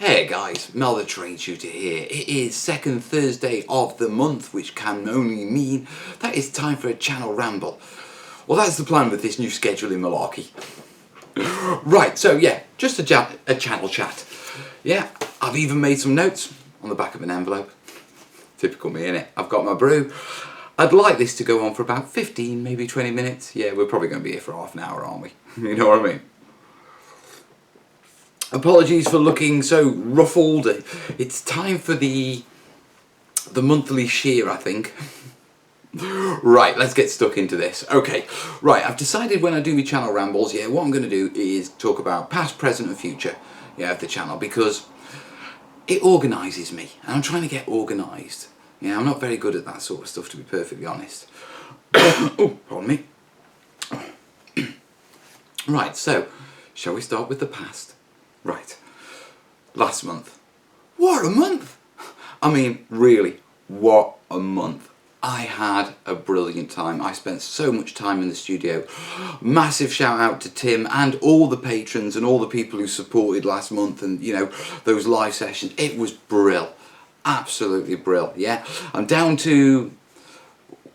Hey guys, Mel the Train Shooter here. It is second Thursday of the month, which can only mean that it's time for a channel ramble. Well, that's the plan with this new scheduling malarkey. Right, so yeah, just a channel chat. Yeah, I've even made some notes on the back of an envelope. Typical me, innit? I've got my brew. I'd like this to go on for about 15, maybe 20 minutes. Yeah, we're probably going to be here for half an hour, aren't we? You know what I mean? Apologies for looking so ruffled. It's time for the monthly shear, I think. Right, let's get stuck into this. Okay, right, I've decided when I do my channel rambles, yeah, what I'm going to do is talk about past, present and future, yeah, of the channel, because it organises me, and I'm trying to get organised. Yeah, I'm not very good at that sort of stuff, to be perfectly honest. Oh, pardon me. Right, so, shall we start with the past? Right, last month. What a month! I mean, really, what a month. I had a brilliant time. I spent so much time in the studio. Massive shout out to Tim and all the patrons and all the people who supported last month and, you know, those live sessions. It was brill. Absolutely brill, yeah. I'm down to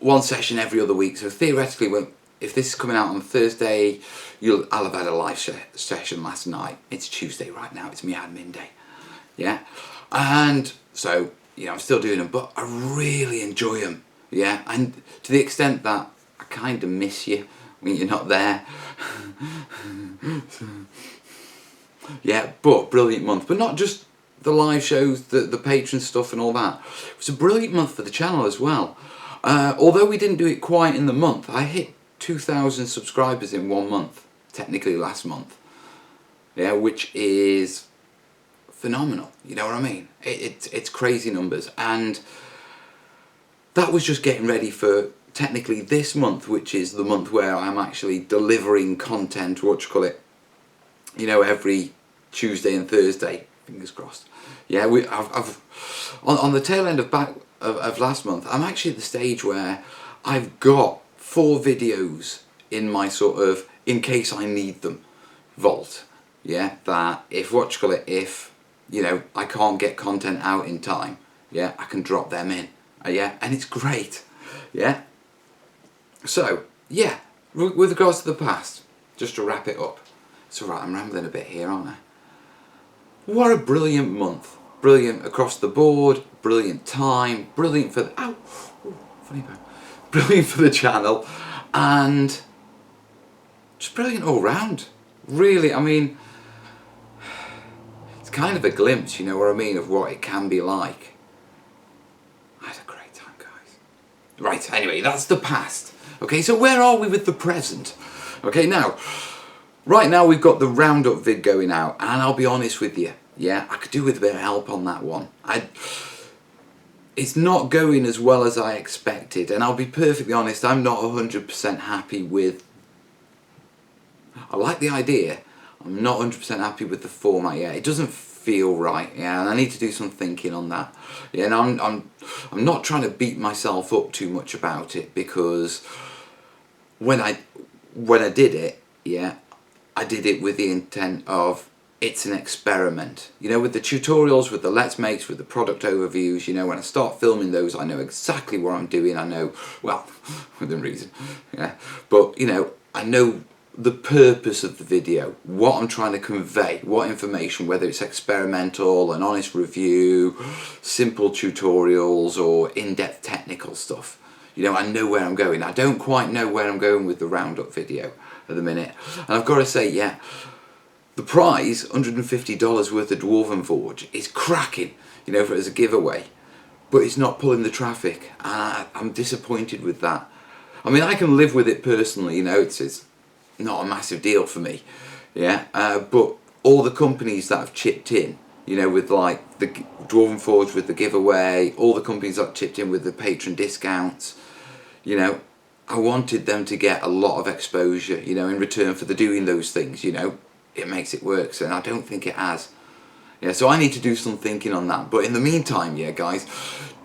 one session every other week, so theoretically, if this is coming out on Thursday, I'll have had a live session last night. It's Tuesday right now, it's my admin day, yeah? And so, you know, I'm still doing them, but I really enjoy them, yeah? And to the extent that I kind of miss you when you're not there. Yeah, but brilliant month. But not just the live shows, the patron stuff and all that. It was a brilliant month for the channel as well. Although we didn't do it quite in the month, I hit 2,000 subscribers in 1 month, technically last month, yeah, which is phenomenal, you know what I mean? It's crazy numbers, and that was just getting ready for technically this month, which is the month where I'm actually delivering content, you know, every Tuesday and Thursday, fingers crossed. Yeah, I've on the tail end of last month, I'm actually at the stage where I've got 4 videos in my sort of, in case I need them, vault, yeah, that if, if, you know, I can't get content out in time, yeah, I can drop them in, yeah, and it's great, yeah. So, yeah, with regards to the past, just to wrap it up, it's alright, I'm rambling a bit here, aren't I? What a brilliant month, brilliant across the board, brilliant time, brilliant for the, ow, ooh, funny bone. Brilliant for the channel, and just brilliant all round. Really, I mean, it's kind of a glimpse, you know what I mean, of what it can be like. I had a great time, guys. Right, anyway, that's the past. Okay, so where are we with the present? Okay, now, right now we've got the roundup vid going out, and I'll be honest with you, yeah, I could do with a bit of help on that one. It's not going as well as I expected, and I'll be perfectly honest, I'm not 100% happy with... I like the idea, I'm not 100% happy with the format yet. It doesn't feel right, yeah, and I need to do some thinking on that. Yeah, and I'm not trying to beat myself up too much about it, because when I did it, yeah, I did it with the intent of, it's an experiment, you know, with the tutorials, with the let's makes, with the product overviews. You know, when I start filming those, I know exactly what I'm doing. I know, well, within reason, yeah, but you know, I know the purpose of the video, what I'm trying to convey, what information, whether it's experimental, an honest review, simple tutorials, or in-depth technical stuff. You know, I know where I'm going. I don't quite know where I'm going with the roundup video at the minute, and I've got to say, yeah, the prize, $150 worth of Dwarven Forge, is cracking, you know, as a giveaway, but it's not pulling the traffic, and I'm disappointed with that. I mean, I can live with it personally, you know, it's not a massive deal for me, yeah, but all the companies that have chipped in, you know, with like the Dwarven Forge with the giveaway, all the companies that chipped in with the patron discounts, you know, I wanted them to get a lot of exposure, you know, in return for the doing those things, you know. It makes it work, so, and I don't think it has. Yeah, so I need to do some thinking on that. But in the meantime, yeah, guys,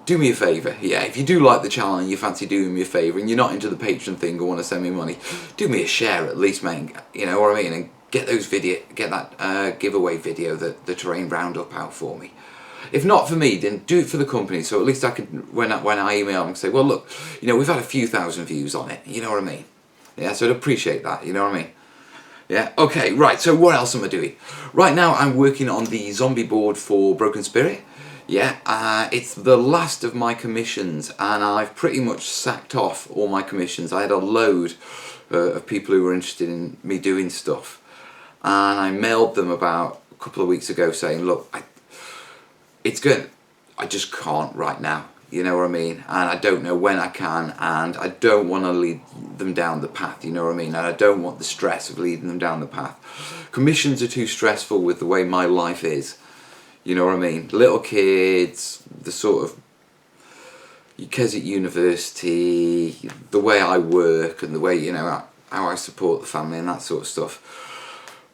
do me a favour. Yeah, if you do like the channel and you fancy doing me a favour and you're not into the Patreon thing or want to send me money, do me a share at least, mate. You know what I mean? And get that giveaway video, the terrain roundup out for me. If not for me, then do it for the company, so at least I can, when I email them, say, well look, you know, we've had a few thousand views on it, you know what I mean? Yeah, so I'd appreciate that, you know what I mean? Yeah, okay, right, so what else am I doing? Right now I'm working on the zombie board for Broken Spirit. Yeah, it's the last of my commissions, and I've pretty much sacked off all my commissions. I had a load of people who were interested in me doing stuff, and I mailed them about a couple of weeks ago saying, look, it's good, I just can't right now, you know what I mean, and I don't know when I can, and I don't want to lead them down the path, you know what I mean, and I don't want the stress of leading them down the path. Commissions are too stressful with the way my life is, you know what I mean, little kids, the sort of kids at university, the way I work and the way, you know, how I support the family and that sort of stuff.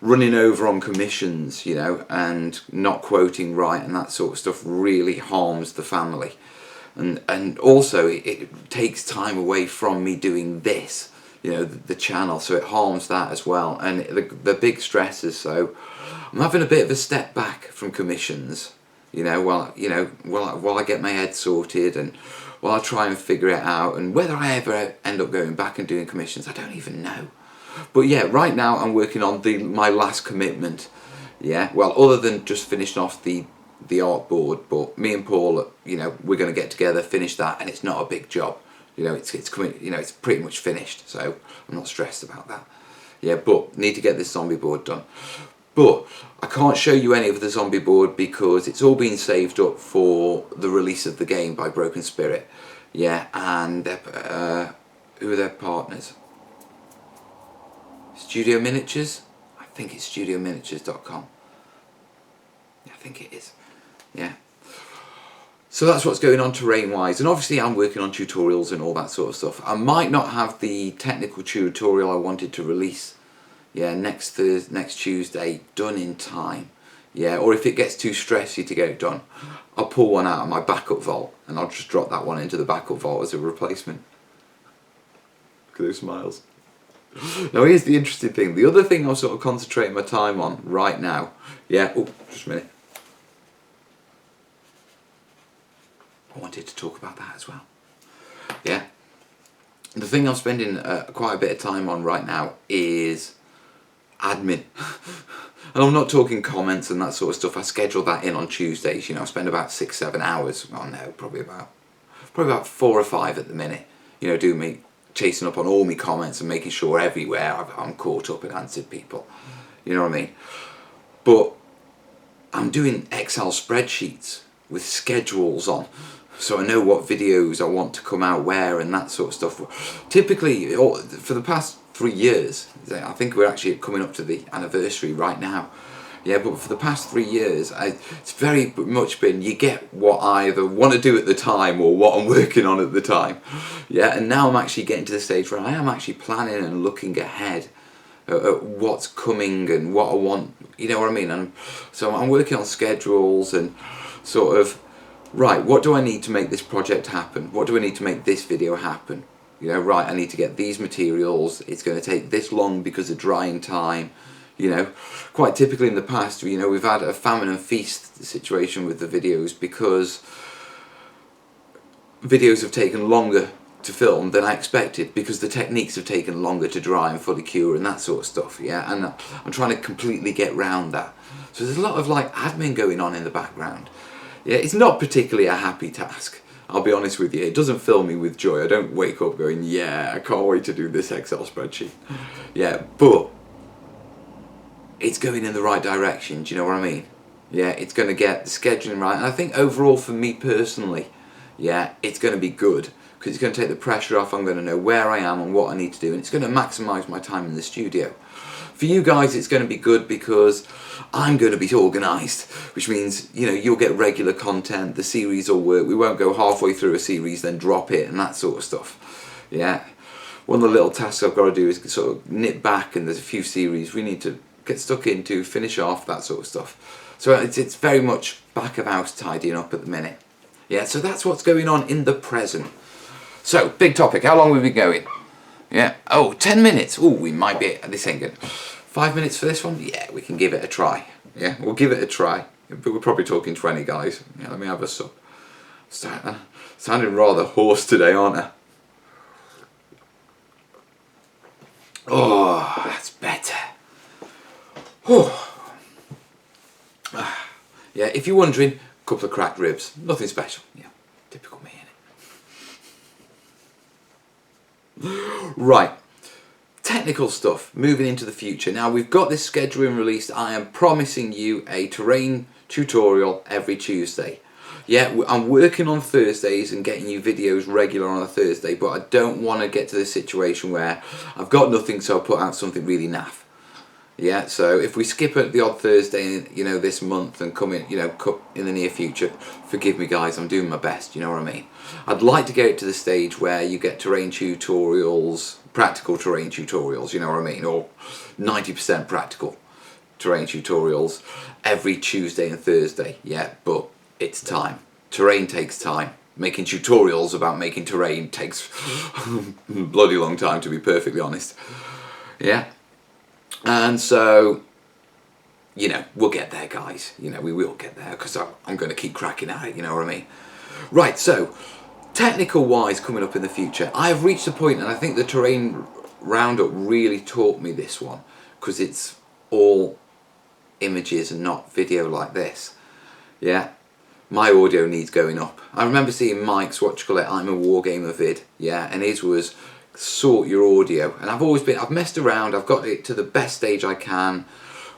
Running over on commissions, you know, and not quoting right and that sort of stuff really harms the family. And also it takes time away from me doing this, you know, the channel, so it harms that as well. And the big stress is, so I'm having a bit of a step back from commissions, you know, while I get my head sorted and while I try and figure it out, and whether I ever end up going back and doing commissions, I don't even know. But yeah, right now I'm working on my last commitment. Yeah, well, other than just finishing off the art board, but me and Paul, you know, we're going to get together, finish that, and it's not a big job. You know, it's pretty much finished, so I'm not stressed about that. Yeah, but need to get this zombie board done. But I can't show you any of the zombie board because it's all been saved up for the release of the game by Broken Spirit. Yeah, and who are their partners? Studio Miniatures? I think it's studiominiatures.com. I think it is. Yeah. So that's what's going on terrain wise, and obviously I'm working on tutorials and all that sort of stuff. I might not have the technical tutorial I wanted to release, yeah, next Tuesday done in time. Yeah, or if it gets too stressy to get it done, I'll pull one out of my backup vault and I'll just drop that one into the backup vault as a replacement. Look at those smiles. Now here's the interesting thing. The other thing I'm sort of concentrating my time on right now. Yeah, oh, just a minute. I wanted to talk about that as well. Yeah. The thing I'm spending quite a bit of time on right now is admin. And I'm not talking comments and that sort of stuff. I schedule that in on Tuesdays. You know, I spend about 6-7 hours. Oh no, probably about 4 or 5 at the minute. You know, do me chasing up on all my comments and making sure everywhere I'm caught up and answered people. You know what I mean? But I'm doing Excel spreadsheets with schedules on, so I know what videos I want to come out where and that sort of stuff. Typically, for the past 3 years, I think we're actually coming up to the anniversary right now. Yeah, but for the past 3 years, it's very much been, you get what I either want to do at the time or what I'm working on at the time. Yeah, and now I'm actually getting to the stage where I am actually planning and looking ahead at what's coming and what I want, you know what I mean? And so I'm working on schedules and sort of, right, what do I need to make this project happen? What do I need to make this video happen? You know, right, I need to get these materials, it's going to take this long because of drying time. You know, quite typically in the past, you know, we've had a famine and feast situation with the videos because videos have taken longer to film than I expected because the techniques have taken longer to dry and fully cure and that sort of stuff, yeah, and I'm trying to completely get round that. So there's a lot of like admin going on in the background. Yeah, it's not particularly a happy task, I'll be honest with you. It doesn't fill me with joy. I don't wake up going, yeah, I can't wait to do this Excel spreadsheet. Yeah, but it's going in the right direction, do you know what I mean? Yeah, it's going to get the scheduling right, and I think overall for me personally, yeah, it's going to be good, because it's going to take the pressure off. I'm going to know where I am and what I need to do, and it's going to maximise my time in the studio. For you guys, it's going to be good because I'm going to be organised, which means, you know, you'll get regular content, the series will work, we won't go halfway through a series, then drop it, and that sort of stuff. Yeah, one of the little tasks I've got to do is sort of nip back, and there's a few series we need to get stuck into, finish off, that sort of stuff. So it's very much back of house tidying up at the minute. Yeah, so that's what's going on in the present. So, big topic, how long have we been going? Yeah, oh, 10 minutes. Oh, we might be, this ain't good. 5 5 minutes for this one? Yeah, we can give it a try. Yeah, we'll give it a try. But we're probably talking 20, guys. Yeah, let me have a sup. Sounding rather hoarse today, aren't I? Oh, that's better. Oh. Yeah, if you're wondering, a couple of cracked ribs. Nothing special. Yeah, typical me, innit? Right. Technical stuff, moving into the future. Now we've got this scheduling released. I am promising you a terrain tutorial every Tuesday. Yeah, I'm working on Thursdays and getting you videos regular on a Thursday, but I don't want to get to this situation where I've got nothing, so I'll put out something really naff. Yeah, so if we skip at the odd Thursday, you know, this month and come in, you know, in the near future, forgive me guys, I'm doing my best, you know what I mean? I'd like to get it to the stage where you get terrain tutorials, practical terrain tutorials, you know what I mean, or 90% practical terrain tutorials every Tuesday and Thursday, yeah, but it's time. Terrain takes time. Making tutorials about making terrain takes a bloody long time, to be perfectly honest. Yeah. And so, you know, we'll get there, guys. You know, we will get there, because I'm going to keep cracking at it, you know what I mean? Right, so, technical-wise coming up in the future, I have reached a point, and I think the Terrain Roundup really taught me this one, because it's all images and not video like this. Yeah, my audio needs going up. I remember seeing Mike's, I'm a Wargamer vid, yeah, and his was sort your audio, and I've messed around, I've got it to the best stage I can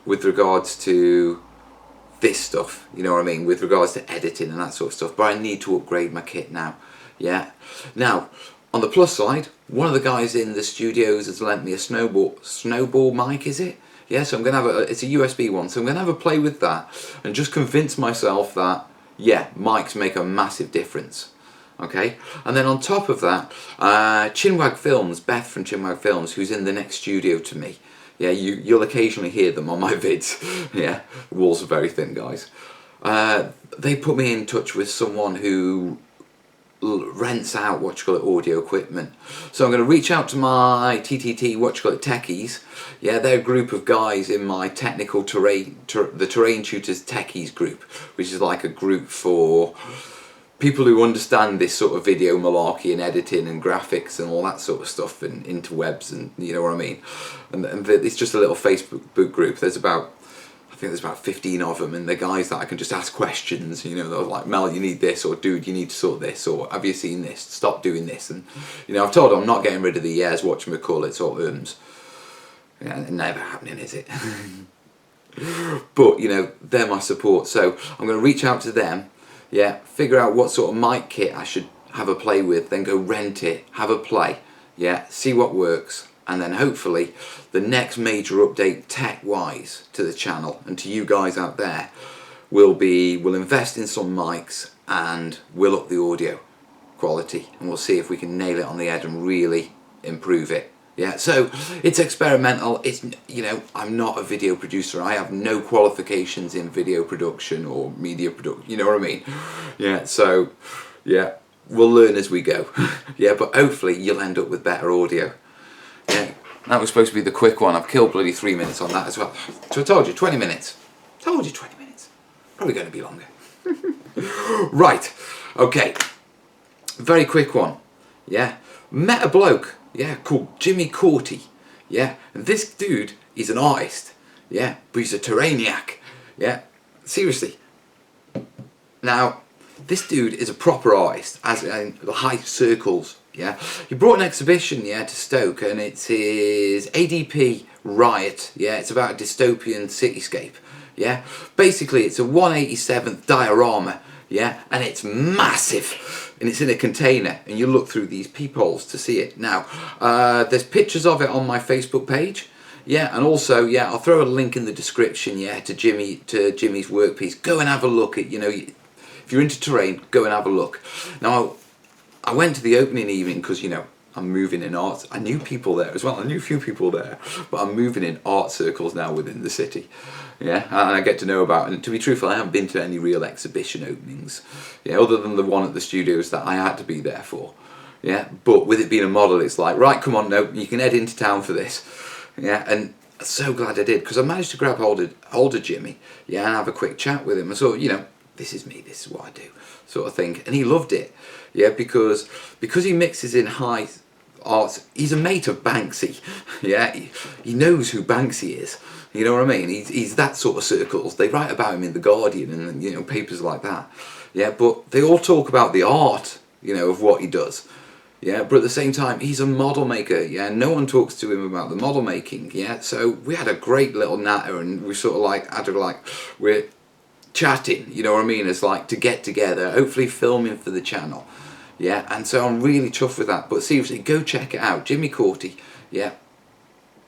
with regards to this stuff, you know what I mean, with regards to editing and that sort of stuff, but I need to upgrade my kit now, yeah. Now, on the plus side, one of the guys in the studios has lent me a snowball mic, is it? Yeah, so I'm going to have it's a USB one, so I'm going to have a play with that and just convince myself that, yeah, mics make a massive difference. Okay, and then on top of that, Chinwag Films, Beth from Chinwag Films, who's in the next studio to me. Yeah, you'll occasionally hear them on my vids. Yeah, the walls are very thin, guys. They put me in touch with someone who rents out audio equipment. So I'm going to reach out to my TTT techies. Yeah, they're a group of guys in my technical the Terrain Tutors Techies group, which is like a group for people who understand this sort of video malarkey and editing and graphics and all that sort of stuff and interwebs, and you know what I mean. And it's just a little Facebook group. I think there's about 15 of them, and the guys that I can just ask questions, you know, they're like, Mel, you need this, or dude, you need to sort this, or have you seen this, stop doing this. And you know, I've told them I'm not getting rid of the yeahs, whatchamacallits, or yeah, never happening, is it? But you know, they're my support, so I'm going to reach out to them. Yeah, figure out what sort of mic kit I should have a play with, then go rent it, have a play, yeah, see what works, and then hopefully the next major update tech-wise to the channel and to you guys out there we'll invest in some mics and we'll up the audio quality, and we'll see if we can nail it on the head and really improve it. Yeah, so it's experimental. It's, you know, I'm not a video producer. I have no qualifications in video production or media production. You know what I mean? Yeah, so yeah, we'll learn as we go. Yeah, but hopefully you'll end up with better audio. Yeah, that was supposed to be the quick one. I've killed bloody 3 minutes on that as well. So I told you 20 minutes. Told you 20 minutes. Probably going to be longer. Right. Okay. Very quick one. Yeah. Met a bloke. Yeah, called Jimmy Corty. Yeah, and this dude, he's an artist. Yeah, but he's a terrainiac. Yeah, seriously. Now, this dude is a proper artist, as in the high circles. Yeah, he brought an exhibition, yeah, to Stoke, and it's his ADP Riot. Yeah, it's about a dystopian cityscape. Yeah, basically it's a 1/87th diorama. Yeah, and it's massive, and it's in a container, and you look through these peepholes to see it. Now, there's pictures of it on my Facebook page, yeah, and also, yeah, I'll throw a link in the description, yeah, to Jimmy's workpiece. Go and have a look at, you know, if you're into terrain, go and have a look. Now, I went to the opening evening because, you know, I'm moving in art. I knew people there as well. I knew a few people there, but I'm moving in art circles now within the city. Yeah, and I get to know about, and to be truthful, I haven't been to any real exhibition openings, yeah, other than the one at the studios that I had to be there for. Yeah, but with it being a model, it's like, right, come on, no, you can head into town for this. Yeah, and So glad I did, because I managed to grab hold of Jimmy, yeah, and have a quick chat with him. I thought, this is me, this is what I do, sort of thing. And he loved it, yeah, because he mixes in high art. He's a mate of Banksy, yeah. He knows who Banksy is. You know what I mean? He's that sort of circles. They write about him in the Guardian and papers like that, yeah. But they all talk about the art, of what he does. Yeah, but at the same time, he's a model maker, yeah, no one talks to him about the model making, yeah, so we had a great little natter, and we sort of we're chatting, you know what I mean, it's like to get together, hopefully filming for the channel, yeah, and so I'm really chuffed with that. But seriously, go check it out, Jimmy Corty, yeah,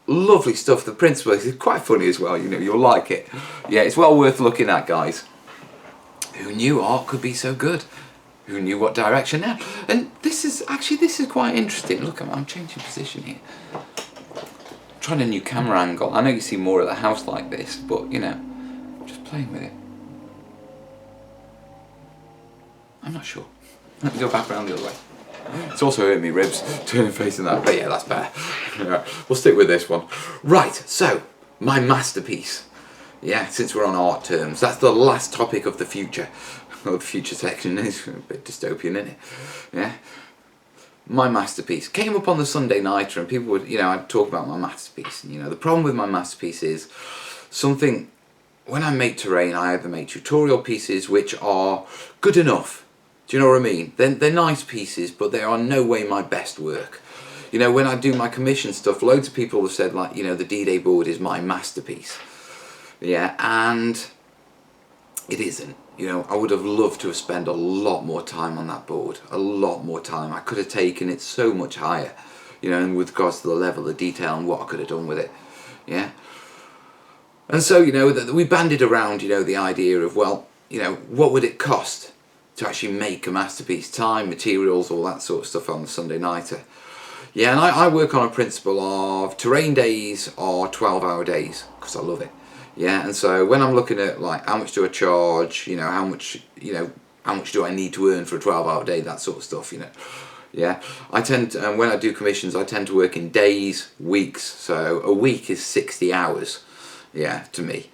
lovely stuff. The principle is quite funny as well, you'll like it, yeah, it's well worth looking at, guys. Who knew art could be so good? Who knew what direction now? And this is quite interesting. Look, I'm changing position here. I'm trying a new camera angle. I know you see more of the house like this, but just playing with it. I'm not sure. Let me go back around the other way. It's also hurting me ribs, turning facing that, but yeah, that's better. Yeah, we'll stick with this one. Right, so, my masterpiece. Yeah, since we're on art terms, that's the last topic of the future. Well, the future section is a bit dystopian, isn't it? Yeah. My masterpiece came up on the Sunday Nighter, and people would, I'd talk about my masterpiece. The problem with my masterpiece is something. When I make terrain, I either make tutorial pieces which are good enough. Do you know what I mean? They're nice pieces, but they are no way my best work. When I do my commission stuff, loads of people have said, like, the D-Day board is my masterpiece. Yeah, and it isn't. I would have loved to have spent a lot more time on that board. A lot more time. I could have taken it so much higher, and with regards to the level of detail and what I could have done with it. Yeah. And so, we bandied around, the idea of, well, what would it cost to actually make a masterpiece? Time, materials, all that sort of stuff on the Sunday Nighter. Yeah, and I work on a principle of terrain days are 12-hour days, because I love it. Yeah, and so when I'm looking at, like, how much do I charge, how much do I need to earn for a 12-hour day, that sort of stuff, Yeah, I tend to, and when I do commissions, I tend to work in days, weeks, so a week is 60 hours, yeah, to me,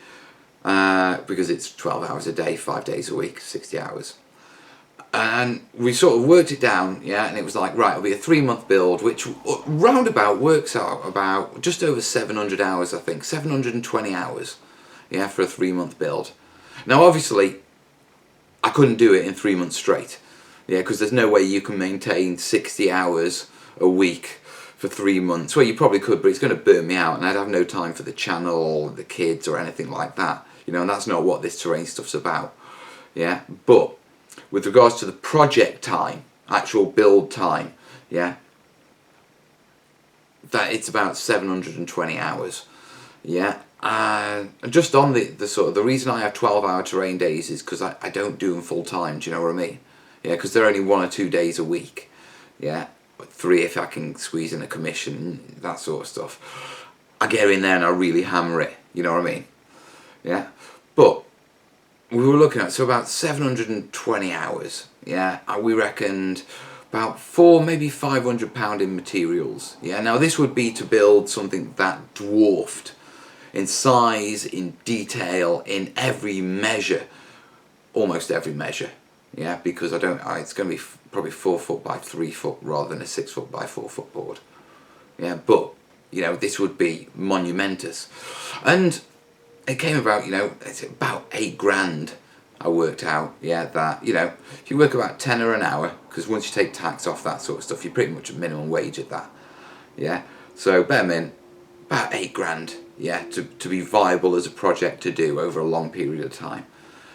because it's 12 hours a day, 5 days a week, 60 hours. And we sort of worked it down, yeah, and it was like, right, it'll be a 3-month build, which roundabout works out about just over 700 hours, I think, 720 hours. Yeah, for a 3-month build. Now, obviously, I couldn't do it in 3 months straight. Yeah, because there's no way you can maintain 60 hours a week for 3 months. Well, you probably could, but it's going to burn me out, and I'd have no time for the channel, the kids, or anything like that. And that's not what this terrain stuff's about. Yeah, but with regards to the project time, actual build time, yeah, that it's about 720 hours. Yeah. And just on the sort of the reason I have 12-hour terrain days is because I don't do them full time. Do you know what I mean? Yeah, because they're only 1 or 2 days a week. Yeah, but 3 if I can squeeze in a commission, that sort of stuff. I get in there and I really hammer it. You know what I mean? Yeah, but we were looking at about 720 hours. Yeah, we reckoned about maybe £500 in materials. Yeah, now this would be to build something that dwarfed. In size, in detail, in every measure, almost every measure, yeah, because it's going to be probably 4 foot by 3 foot rather than a 6 foot by 4 foot board, yeah, but, this would be monumentous, and it came about, it's about 8 grand, I worked out, yeah, that, if you work about tenner an hour, because once you take tax off, that sort of stuff, you're pretty much at minimum wage at that, yeah, so bare min, about 8 grand. Yeah, to be viable as a project to do over a long period of time.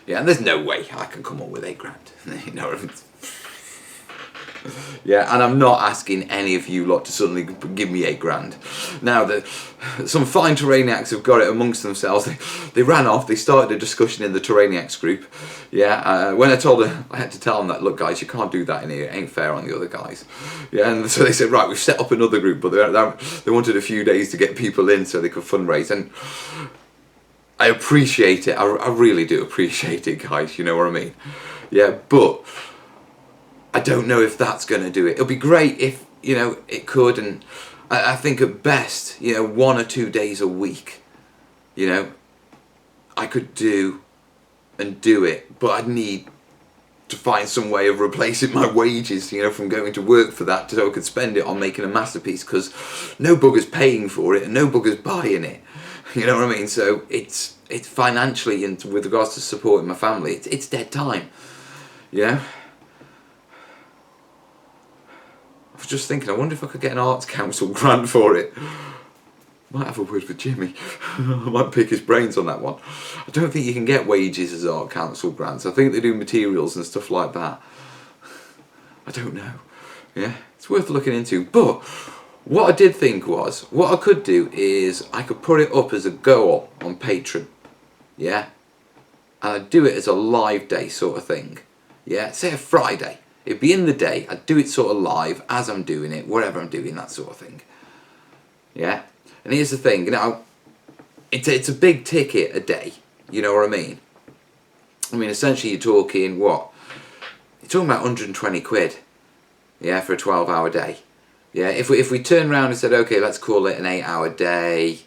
Yeah, and there's no way I can come up with 8 grand. Yeah, and I'm not asking any of you lot to suddenly give me 8 grand. Now, some fine terrainiacs have got it amongst themselves. They ran off, they started a discussion in the terrainiacs group. Yeah, when I had to tell them that, look guys, you can't do that in here, it ain't fair on the other guys. Yeah, and so they said, right, we've set up another group, but they wanted a few days to get people in so they could fundraise. And I appreciate it, I really do appreciate it, guys, you know what I mean? Yeah, but I don't know if that's going to do it. It'll be great if, it could, and I think at best, 1 or 2 days a week, you know, I could do it, but I'd need to find some way of replacing my wages, you know, from going to work for that, so I could spend it on making a masterpiece, because no bugger's paying for it and no bugger's buying it. You know what I mean? So it's financially, and with regards to supporting my family, it's dead time. You know? I was just thinking, I wonder if I could get an arts council grant for it. Might have a word with Jimmy. I might pick his brains on that one. I don't think you can get wages as art council grants. I think they do materials and stuff like that. I don't know. Yeah, it's worth looking into. But what I did think was, what I could do is I could put it up as a goal on Patreon. Yeah, and I'd do it as a live day sort of thing. Yeah, say a Friday. It'd be in the day. I'd do it sort of live as I'm doing it, whatever I'm doing, that sort of thing. Yeah. And here's the thing, now, it's a big ticket a day, you know what I mean? I mean, essentially you're talking, what? You're talking about 120 quid, yeah, for a 12-hour day. Yeah, if we turn around and said, okay, let's call it an 8-hour day,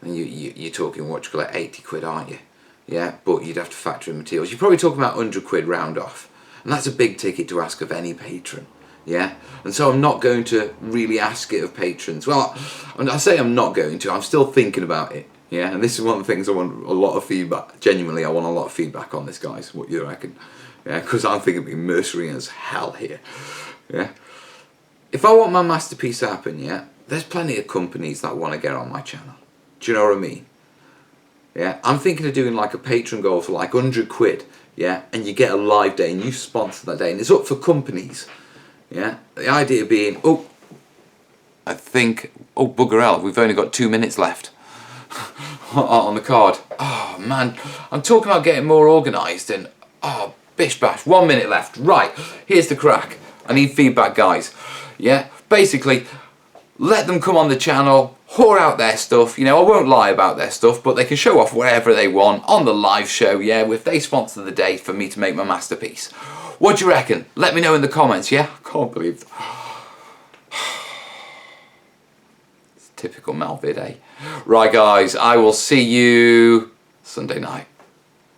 and you're talking, what you call it, 80 quid, aren't you? Yeah, but you'd have to factor in materials. You're probably talking about 100 quid round off. And that's a big ticket to ask of any patron. Yeah, and so I'm not going to really ask it of patrons. Well, I say I'm not going to. I'm still thinking about it. Yeah, and this is one of the things I want a lot of feedback. Genuinely, I want a lot of feedback on this, guys. What you reckon? Yeah, because I'm thinking of being mercenary as hell here. Yeah, if I want my masterpiece to happen, yeah, there's plenty of companies that want to get on my channel. Do you know what I mean? Yeah, I'm thinking of doing like a patron goal for like 100 quid. Yeah, and you get a live day and you sponsor that day, and it's up for companies. Yeah, the idea being, oh, I think, oh, bugger hell, we've only got 2 minutes left on the card. Oh, man, I'm talking about getting more organised, and, oh, bish bash, 1 minute left. Right, here's the crack. I need feedback, guys. Yeah, basically, let them come on the channel, whore out their stuff. You know, I won't lie about their stuff, but they can show off whatever they want on the live show, yeah, if they sponsor the day for me to make my masterpiece. What do you reckon? Let me know in the comments, yeah? I can't believe it. It's typical Malvid, eh? Right, guys, I will see you Sunday night.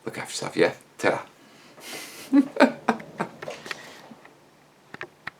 Look after yourself, yeah? Ta-ra.